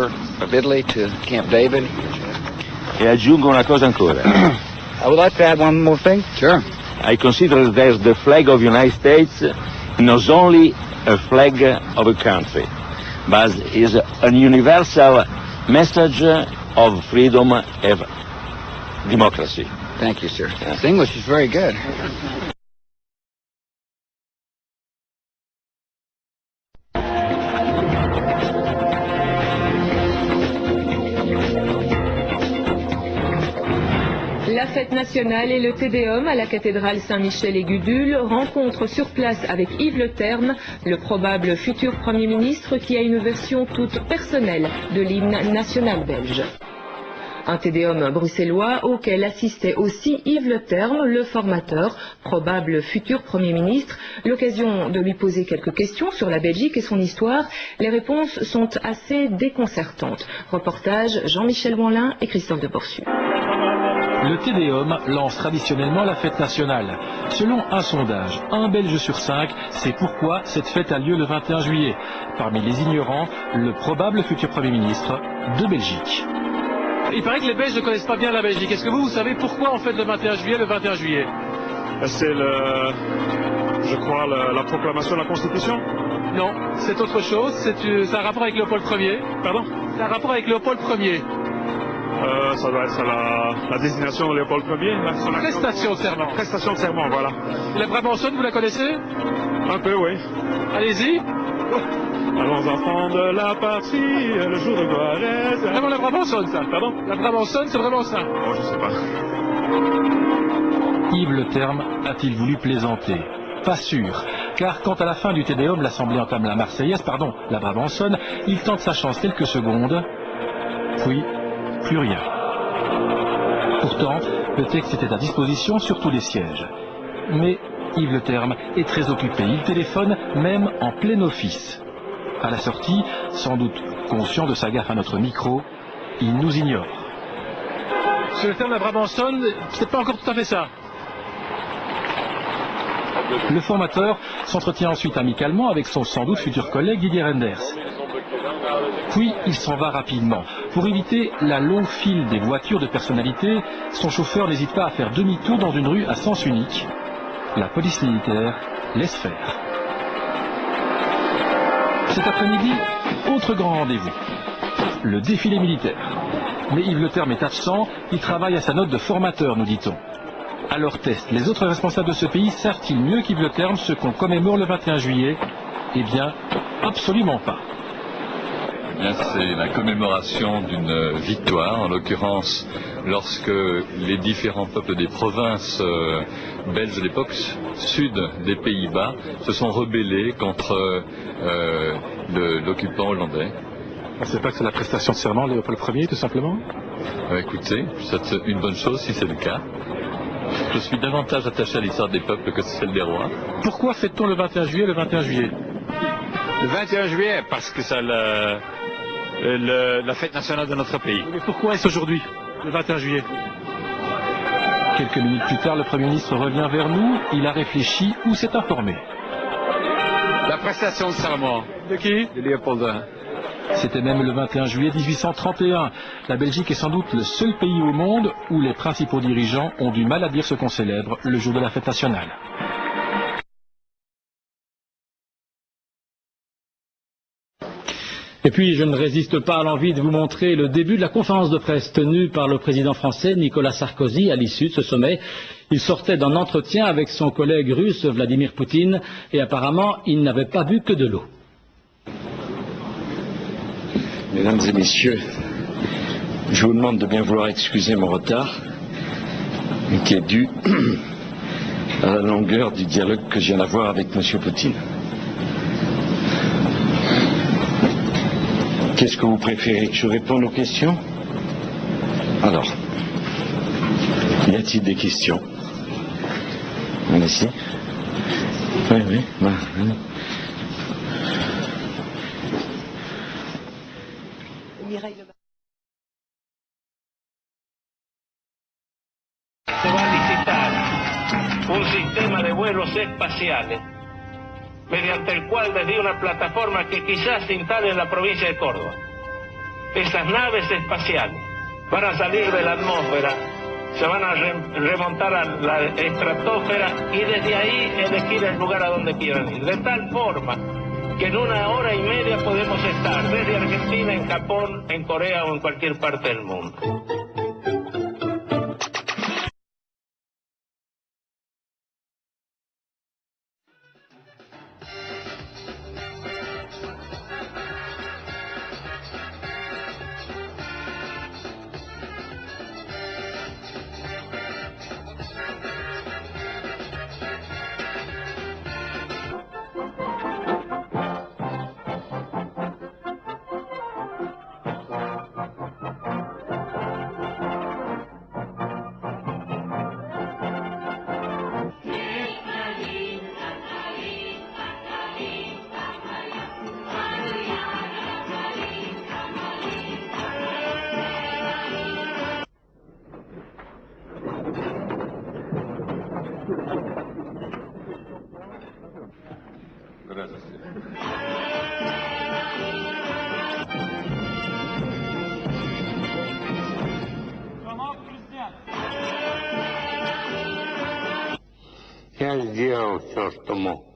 Of Italy to Camp David. E aggiungo una cosa ancora. I would like to add one more thing. Sure. I consider that the flag of the United States not only a flag of a country, but is a universal message of freedom and democracy. Thank you, sir. This English is very good. La fête nationale et le Te Deum à la cathédrale Saint-Michel et Gudule rencontrent sur place avec Yves Le Terme, le probable futur Premier ministre qui a une version toute personnelle de l'hymne national belge. Un Te Deum bruxellois auquel assistait aussi Yves Le Terme, le formateur, probable futur Premier ministre. L'occasion de lui poser quelques questions sur la Belgique et son histoire. Les réponses sont assez déconcertantes. Reportage Jean-Michel Wanlin et Christophe de Borsu. Le Te Deum lance traditionnellement la fête nationale. Selon un sondage, un Belge sur 5 sait pourquoi cette fête a lieu le 21 juillet. Parmi les ignorants, le probable futur Premier ministre de Belgique. Il paraît que les Belges ne connaissent pas bien la Belgique. Est-ce que vous savez pourquoi on fête le 21 juillet le 21 juillet? C'est je crois, la proclamation de la Constitution? Non, c'est autre chose. C'est un rapport avec Léopold Ier. Pardon? C'est un rapport avec Léopold Ier. Ça doit être la désignation de Léopold Ier. Prestation de serment. Prestation de serment, voilà. La Brabançonne, vous la connaissez? Un peu, oui. Allez-y. Allons enfants de la patrie, le jour de gloire est... C'est vraiment la Brabançonne, ça. Pardon? La Brabançonne, c'est vraiment ça. Oh, je sais pas. Yves Le Terme a-t-il voulu plaisanter? Pas sûr, car quand à la fin du Te Deum, l'Assemblée entame la Marseillaise, la Brabançonne, il tente sa chance quelques secondes, puis plus rien. Pourtant, le texte était à disposition sur tous les sièges. Mais Yves Le Terme est très occupé, il téléphone même en plein office. À la sortie, sans doute conscient de sa gaffe à notre micro, il nous ignore. Sur le terme de la Brabançonne, c'est pas encore tout à fait ça. Le formateur s'entretient ensuite amicalement avec son sans doute futur collègue Didier Renders. Puis il s'en va rapidement. Pour éviter la longue file des voitures de personnalités, son chauffeur n'hésite pas à faire demi-tour dans une rue à sens unique. La police militaire laisse faire. Cet après-midi, autre grand rendez-vous, le défilé militaire. Mais Yves Le Terme est absent, il travaille à sa note de formateur, nous dit-on. À leur test, les autres responsables de ce pays savent-ils mieux qu'Yves Le Terme ce qu'on commémore le 21 juillet? Eh bien, absolument pas. C'est la commémoration d'une victoire, en l'occurrence lorsque les différents peuples des provinces belges de l'époque, sud des Pays-Bas, se sont rebellés contre l'occupant hollandais. C'est pas que c'est la prestation de serment de Léopold Ier, tout simplement? Écoutez, c'est une bonne chose si c'est le cas. Je suis davantage attaché à l'histoire des peuples que celle des rois. Pourquoi fête-t-on le 21 juillet le 21 juillet? Le 21 juillet, parce que c'est la fête nationale de notre pays. Mais pourquoi est-ce aujourd'hui, le 21 juillet? Quelques minutes plus tard, le Premier ministre revient vers nous, il a réfléchi ou s'est informé. La prestation de serment. De qui? De Léopold I. C'était même le 21 juillet 1831. La Belgique est sans doute le seul pays au monde où les principaux dirigeants ont du mal à dire ce qu'on célèbre le jour de la fête nationale. Et puis, je ne résiste pas à l'envie de vous montrer le début de la conférence de presse tenue par le président français Nicolas Sarkozy à l'issue de ce sommet. Il sortait d'un entretien avec son collègue russe Vladimir Poutine et apparemment, il n'avait pas bu que de l'eau. Mesdames et messieurs, je vous demande de bien vouloir excuser mon retard, qui est dû à la longueur du dialogue que je viens d'avoir avec M. Poutine. Qu'est-ce que vous préférez, que je réponde aux questions? Alors, y a-t-il des questions? Allez-y. Oui. Se va a licitar un sistema de vuelos espaciales mediante el cual desde una plataforma que quizás se instale en la provincia de Córdoba esas naves espaciales van a salir de la atmósfera, se van a remontar a la estratosfera y desde ahí elegir el lugar a donde quieran ir. De tal forma que en 1 hora y media podemos estar desde Argentina, en Japón, en Corea o en cualquier parte del mundo. Я сделал все, что мог.